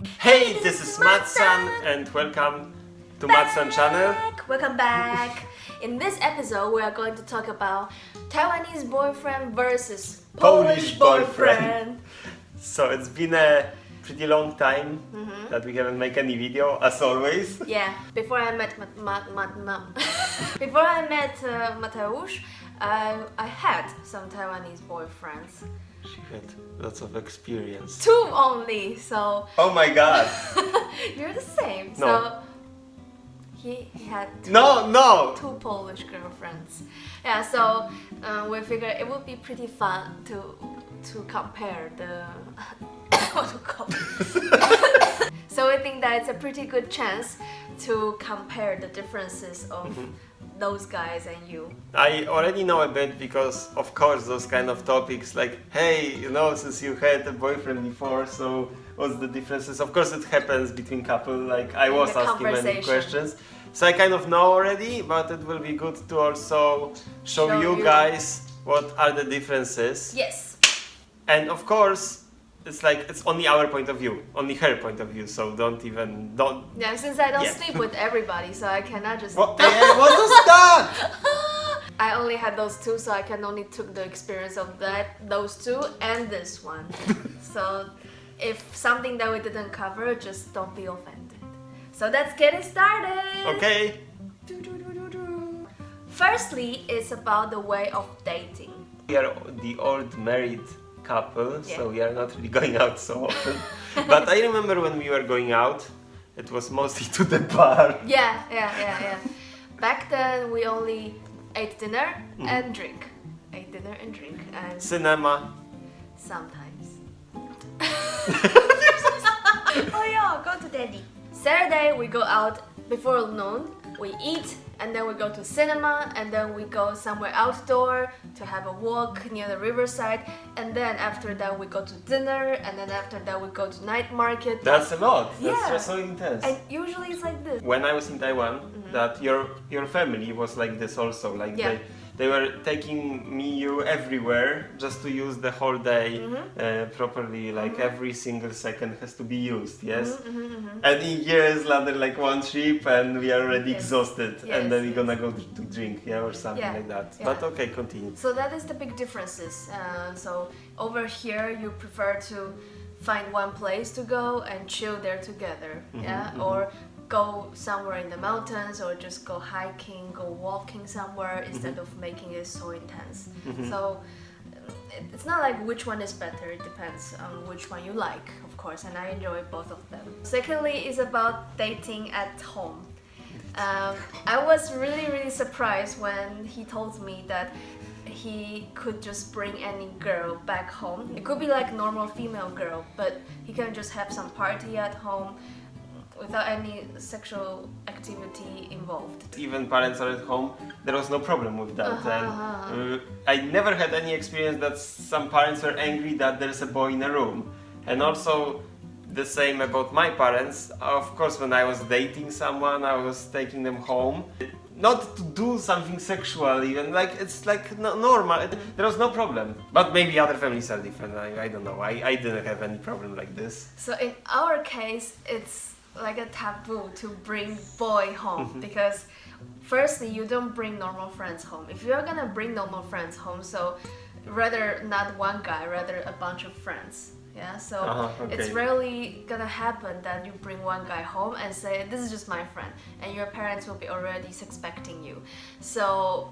Hey, this is Matsan and welcome to Matsan channel. Welcome back. In this episode, we are going to talk about Taiwanese boyfriend versus Polish boyfriend. So it's been a pretty long time that we haven't made any video, as always. Yeah, before I met Mateusz, I had some Taiwanese boyfriends. She had lots of experience. 2 only, so Oh my god! you're the same. No. So he had two Polish girlfriends. Yeah, so we figured it would be pretty fun to compare the what to call it. So we think that it's a pretty good chance to compare the differences of those guys and you. I already know a bit because, of course, those kind of topics like, hey, you know, since you had a boyfriend before, so what's the differences? Of course, it happens between couple. Like I was asking many questions, so I kind of know already. But it will be good to also show you guys what are the differences. Yes. And of course, it's only our point of view, only her point of view. So don't. Yeah, since I don't sleep with everybody, so I cannot just. What is that? I only had those 2, so I can only took the experience of those 2 and this one. So if something that we didn't cover, just don't be offended. So let's get it started. Okay. Firstly, it's about the way of dating. We are the old married couple, so we are not really going out so often. But I remember when we were going out, it was mostly to the bar. Yeah. Back then, we only ate dinner and drink. Ate dinner and drink. And Cinema. sometimes. Oh yeah, go to daddy. Saturday, we go out before noon. We eat, and then we go to cinema, and then we go somewhere outdoor to have a walk near the riverside, and then after that we go to dinner, and then after that we go to night market. That's a lot. That's Yeah. just so intense. And usually it's like this. When I was in Taiwan, that your family was like this also. Like they were taking you everywhere just to use the whole day properly. Like every single second has to be used. Yes. And in years later, like one trip, and we are already exhausted, and then we're gonna go to drink, or something like that. Yeah. But okay, continue. So that is the big differences. So over here, you prefer to find one place to go and chill there together, or go somewhere in the mountains, or just go hiking, go walking somewhere instead of making it so intense. So it's not like which one is better, it depends on which one you like, of course, and I enjoy both of them. Secondly is about dating at home. I was really surprised when he told me that he could just bring any girl back home. It could be like normal female girl, but he can just have some party at home without any sexual activity involved. Even parents are at home, there was no problem with that. And I never had any experience that some parents were angry that there's a boy in a room. And also the same about my parents. Of course, when I was dating someone, I was taking them home. Not to do something sexual even, like it's like normal, there was no problem. But maybe other families are different, I don't know, I didn't have any problem like this. So in our case, it's like a taboo to bring boy home because firstly, you don't bring normal friends home. If you're gonna bring normal friends home, so rather not one guy, rather a bunch of friends. Yeah, so it's rarely gonna happen that you bring one guy home and say, this is just my friend, and your parents will be already suspecting you. So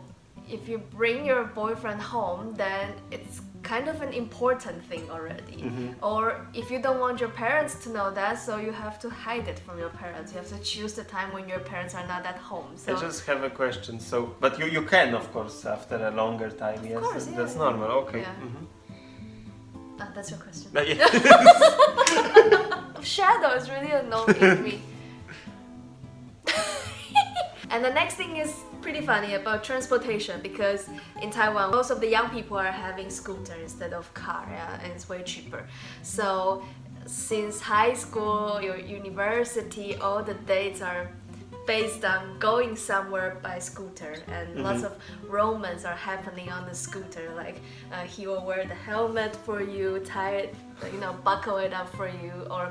if you bring your boyfriend home, then it's kind of an important thing already. Or if you don't want your parents to know that, so you have to hide it from your parents. You have to choose the time when your parents are not at home. So I just have a question. So, but you can, of course, after a longer time. Yes, course, that's normal. Okay. Yeah. That's your question. Yeah. Shadow is really annoying me. And the next thing is pretty funny about transportation, because in Taiwan most of the young people are having scooter instead of car, and it's way cheaper. So since high school, your university, all the dates are based on going somewhere by scooter, and lots of romance are happening on the scooter. Like he will wear the helmet for you, tie it, buckle it up for you, or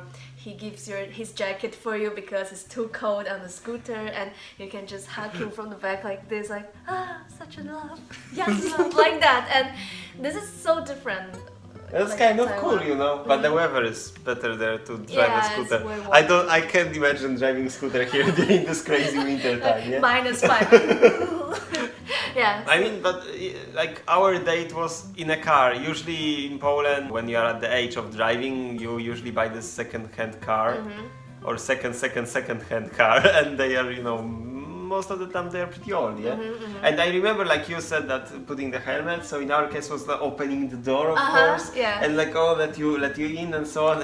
he gives his jacket for you because it's too cold on the scooter, and you can just hug him from the back like this, like such a love, yes, love, like that. And this is so different. That's like kind of Taiwan. cool, but the weather is better there to drive a scooter. It's way warmer. I can't imagine driving scooter here during this crazy winter time. Yeah? -5. Yeah. I mean, but like our date was in a car. Usually in Poland, when you are at the age of driving, you usually buy this second-hand car or second-hand car, and they are, most of the time they are pretty old, yeah. And I remember, like you said, that putting the helmet. So in our case, was the opening the door, of course, yeah. and like let you in and so on.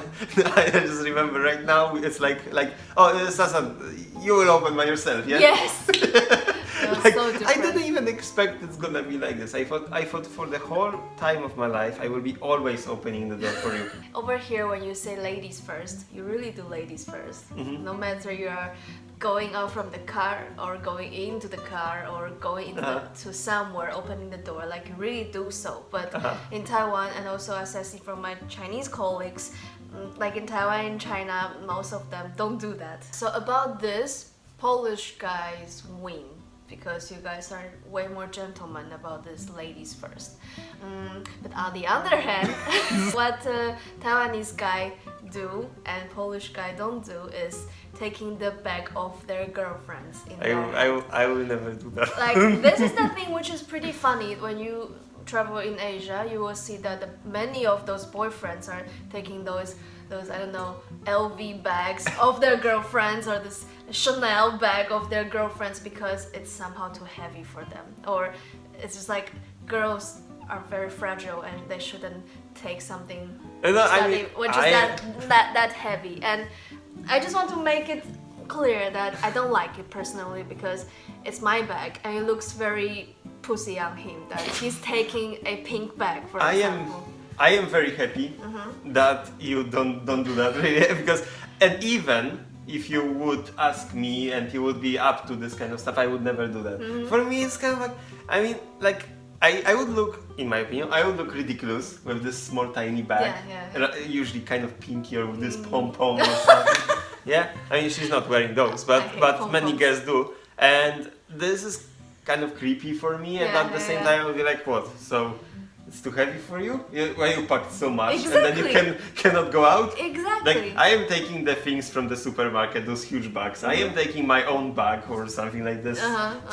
I just remember right now it's like Sasan, you will open by yourself, yeah. Yes. Like, So I different. didn't even expect it's gonna be like this. I thought for the whole time of my life I will be always opening the door for you. Over here, when you say ladies first, you really do ladies first. No matter you are going out from the car or going into the car or going into to somewhere, opening the door, like you really do so. But in Taiwan, and also as I see from my Chinese colleagues, like in Taiwan and China, most of them don't do that. So about this, Polish guys win, because you guys are way more gentlemen about this ladies first. But on the other hand, what Taiwanese guy do and Polish guy don't do is taking the bag of their girlfriends in I will never do that. Like, this is the thing which is pretty funny. When you travel in Asia, you will see that many of those boyfriends are taking those I don't know, LV bags of their girlfriends, or this Chanel bag of their girlfriends, because it's somehow too heavy for them. Or it's just like girls are very fragile and they shouldn't take something which is that heavy. And I just want to make it clear that I don't like it personally, because it's my bag and it looks very pussy on him that he's taking a pink bag, for example. I am very happy that you don't do that, really, because, and even if you would ask me and you would be up to this kind of stuff, I would never do that. For me, it's kind of like, I mean, like, I would look, in my opinion, I would look ridiculous with this small tiny bag, usually kind of pinky or with this pom-pom or something. Yeah, I mean, she's not wearing those, but many girls do, and this is kind of creepy for me, and at the same time, I would be like, what? So it's too heavy for you? Why you packed so much and then you cannot go out? Exactly. Like, I am taking the things from the supermarket, those huge bags. I am taking my own bag or something like this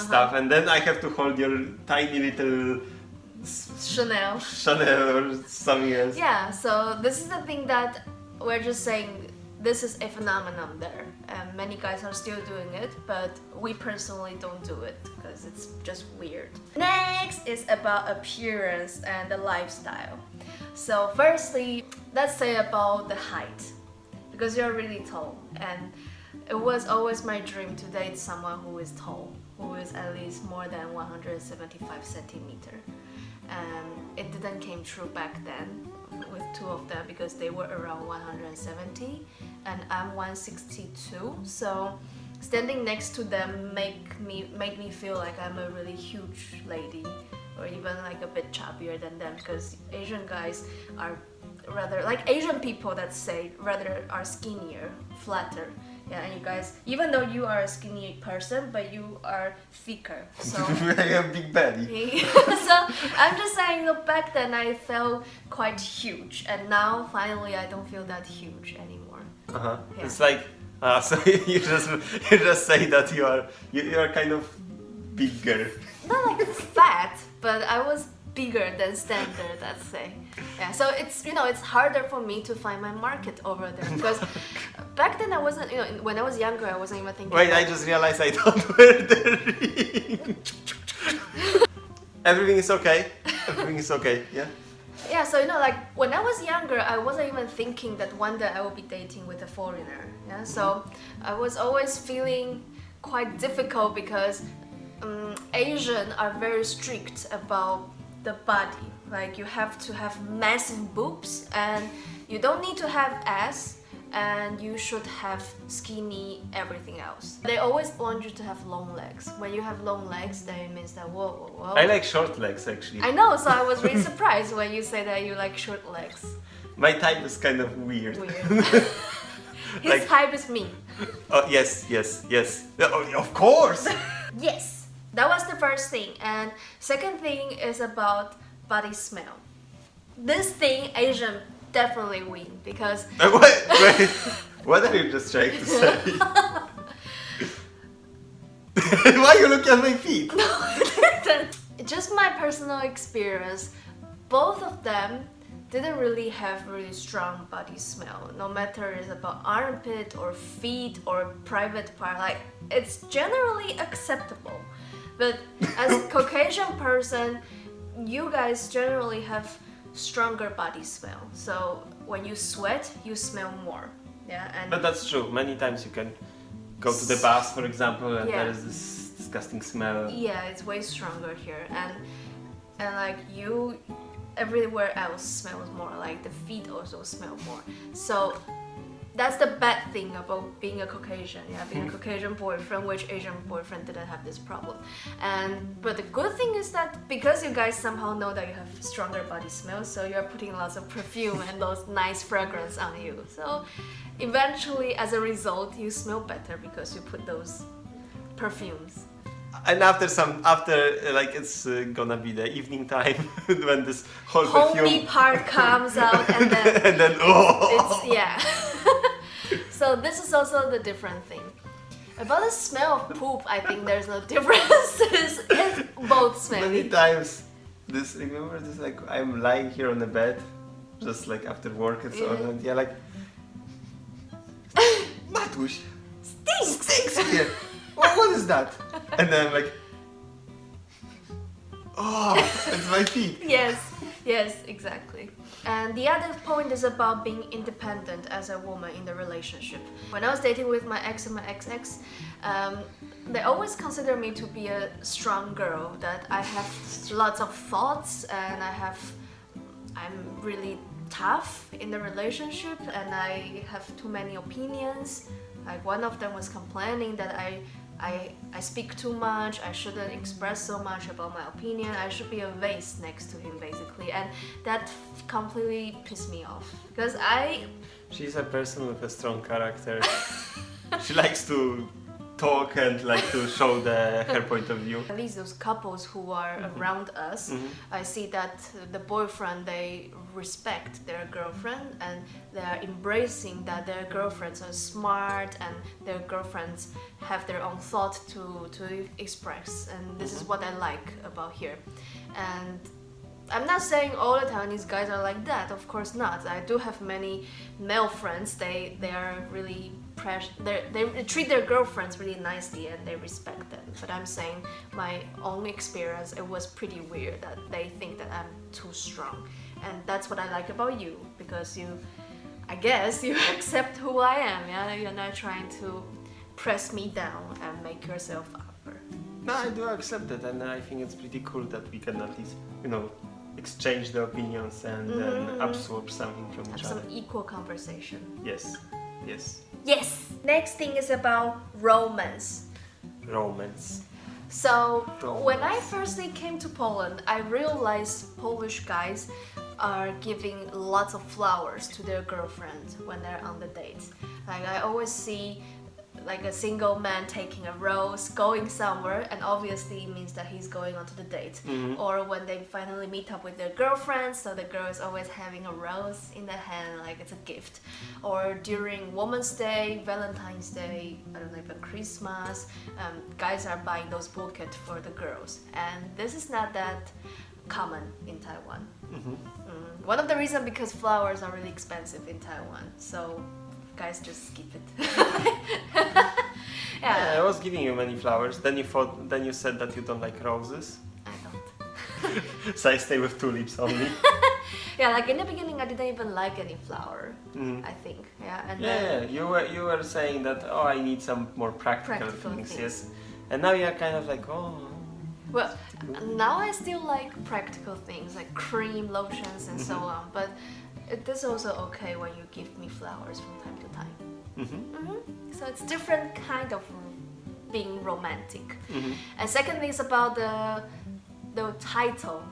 stuff, and then I have to hold your tiny little Chanel or something else. Yeah, so this is the thing that we're just saying, this is a phenomenon there, and many guys are still doing it, but we personally don't do it because it's just weird. Next is about appearance and the lifestyle. So firstly, let's say about the height, because you're really tall, and it was always my dream to date someone who is tall, who is at least more than 175 centimeters. It didn't came true back then with two of them, because they were around 170 and I'm 162, so standing next to them made me feel like I'm a really huge lady, or even like a bit chubbier than them, because Asian guys are rather, like Asian people that say, rather are skinnier, flatter. Yeah, and you guys, even though you are a skinny person, but you are thicker. So I have big belly. So I'm just saying, back then I felt quite huge, and now finally I don't feel that huge anymore. Yeah. It's like, so you just say that you are kind of bigger. Not like fat, but I was bigger than standard, let's say. Yeah, so it's, it's harder for me to find my market over there, because back then I wasn't, when I was younger, I wasn't even thinking. Wait, I just realized I don't wear the ring. Everything is okay. Everything is okay. Yeah. Yeah, so like when I was younger, I wasn't even thinking that one day I would be dating with a foreigner. Yeah, so I was always feeling quite difficult, because Asian are very strict about the body. Like, you have to have massive boobs, and you don't need to have ass, and you should have skinny everything else. They always want you to have long legs. When you have long legs, that means that whoa. I like short legs actually. I know, so I was really surprised when you say that you like short legs. My type is kind of weird. His Like- type is me. Oh yes. Oh, of course. Yes, that was the first thing. And second thing is about body smell. This thing Asian definitely win because Wait, what are you just trying to say? Why you look at my feet? just my personal experience, both of them didn't really have really strong body smell. No matter it's about armpit or feet or private part, like it's generally acceptable. But as a Caucasian person, you guys generally have stronger body smell. So when you sweat, you smell more. Yeah, and But that's true. Many times you can go to the bath, for example, and Yeah. there is this disgusting smell. yeah, it's way stronger here. And like you, everywhere else smells more. Like the feet also smell more. So that's the bad thing about being a Caucasian. Yeah, being a Caucasian boyfriend, which Asian boyfriend didn't have this problem. But the good thing is that because you guys somehow know that you have stronger body smell, so you're putting lots of perfume and those nice fragrance on you. So eventually, as a result, you smell better because you put those perfumes. And after like it's gonna be the evening time when this whole Homey perfume part comes out and then and then oh. it's yeah. So this is also the different thing. About the smell of poop, I think there's no difference. It's both smelly. Many times remember this, like I'm lying here on the bed just like after work and so on, and yeah, like Matuś, stinks here. What is that? And then I'm like, oh, it's my feet. Yes, exactly. And the other point is about being independent as a woman in the relationship. When I was dating with my ex and my ex-ex, they always consider me to be a strong girl, that I have lots of thoughts and I'm really tough in the relationship and I have too many opinions. Like one of them was complaining that I speak too much, I shouldn't express so much about my opinion, I should be a vase next to him basically, and that completely pissed me off because She's a person with a strong character. She likes to talk and like to show her point of view. At least those couples who are around us, I see that the boyfriend, they respect their girlfriend and they are embracing that their girlfriends are smart and their girlfriends have their own thought to express, and this is what I like about here. And I'm not saying all the Taiwanese guys are like that, of course not. I do have many male friends, they are really they treat their girlfriends really nicely and they respect them. But I'm saying my own experience, it was pretty weird that they think that I'm too strong. And that's what I like about you, because I guess you accept who I am, yeah? You're not trying to press me down and make yourself upper. No, I do accept that, and I think it's pretty cool that we can at least, exchange the opinions and then absorb something from each Have other. some equal conversation. Yes. Yes! Next thing is about romance. Romance. So, when I firstly came to Poland, I realized Polish guys are giving lots of flowers to their girlfriend when they're on the date. Like I always see like a single man taking a rose, going somewhere, and obviously it means that he's going on to the date. Or when they finally meet up with their girlfriends, so the girl is always having a rose in the hand, like it's a gift. Or during Women's Day, Valentine's Day, I don't know, even Christmas, guys are buying those bouquets for the girls. And this is not that common in Taiwan. One of the reasons because flowers are really expensive in Taiwan, so guys just skip it. Yeah, I was giving you many flowers. Then you said that you don't like roses. I don't. So I stay with tulips only. Yeah, like in the beginning I didn't even like any flower, I think. Yeah, and then You were saying that I need some more practical things, yes. And now you're kind of like well, Now I still like practical things like cream, lotions, and so on. But it is also okay when you give me flowers from time to time. So it's different kind of being romantic. And second thing is about the title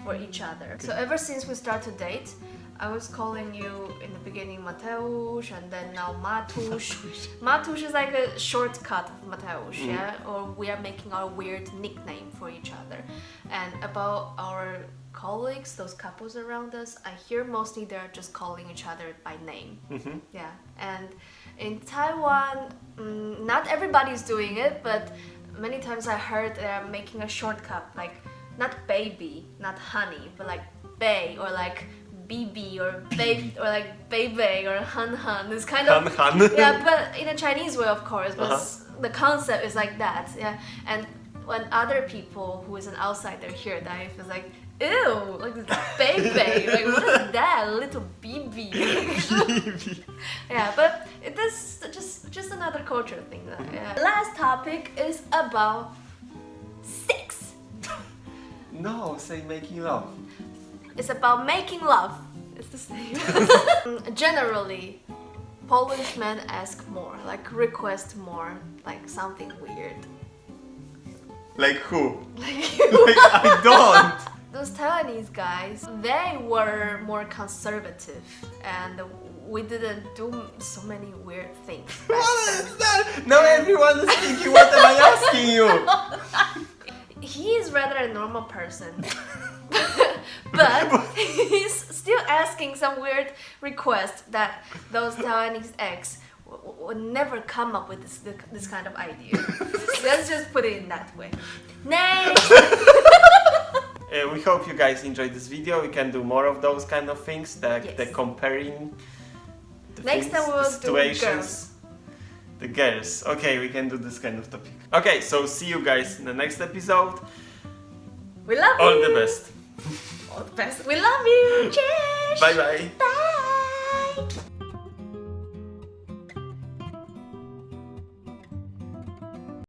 for each other. So ever since we start to date, I was calling you in the beginning Mateusz and then now Matusz. Matusz is like a shortcut of Mateusz, yeah? Or we are making our weird nickname for each other. And about our colleagues, those couples around us, I hear mostly they're just calling each other by name. Yeah. And in Taiwan, not everybody's doing it, but many times I heard they're making a shortcut, like not baby, not honey, but like bae or like BB or babe or like baby or han han. It's kind of yeah, but in a Chinese way, of course. But the concept is like that, yeah. And when other people who is an outsider hear that, it feels like ew, like this baby, like what is that, a little BB? Yeah, but it is just another culture thing. Yeah. Last topic is about sex. No, say making love. It's about making love. It's the same. Generally, Polish men ask more, like request more, like something weird. Like who? Like you. Like I don't. Those Taiwanese guys, they were more conservative and we didn't do so many weird things. What is that? Now everyone is thinking, what am I asking you? He is rather a normal person. But he's still asking some weird request that those Taiwanese ex would never come up with this kind of idea. Let's just put it in that way. Next! We hope you guys enjoyed this video. We can do more of those kind of things, the comparing the Next things, time we will the situations. do girls. The girls. Okay, we can do this kind of topic. Okay, so see you guys in the next episode. We love you. All the best. All the best. We love you. Cheers. Bye bye. Bye.